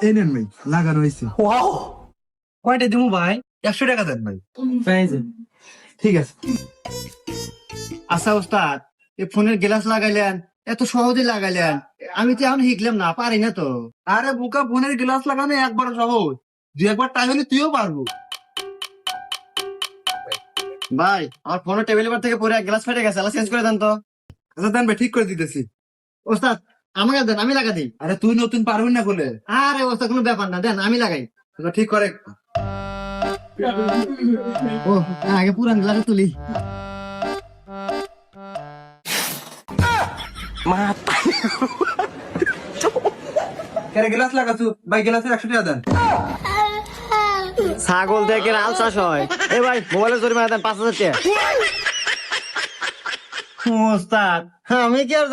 এই নেন ভাই, লাগানো হয়েছে। ওয়াও, কয়টা দিমু ভাই? 100 টাকা দেন ভাই। ঠিক আছে। আচ্ছা ওস্তাদ, এই ফোনের গ্লাস লাগাইলেন, এত সহজে লাগাইলেন, আমি তো এখন শিখলাম না, পারি না তো। আরে বুকা, ফোনের গ্লাস লাগানো একবার সহজ, দুই একবার ট্রাই হলে তুইও পারবো। ভাই আমার ফোনের টেবিল থেকে পরে গ্লাস ফেটে গেছে, চেঞ্জ করে দেন তো। আচ্ছা দেন ভাই, ঠিক করে দিতেছি। ওস্তাদ আমাকে দেন, আমি লাগা দিই। আরে তুই নতুন পারবি না বলে। আরে ওস্তাদ কোনো ব্যাপার না, দেন আমি লাগাই। আচ্ছা, ঠিক করে। ও আগে পুরান গ্লাসে তুলি। কেন গ্লাস লাগাছু ভাই? গ্লাসের 100 টাকা দেন। ছাগল থেকে লাল চাষ হয়। এ ভাই মোবাইলের জরিমানা দেন 5,000 টাকা। ওস্তাদ আমি কি আর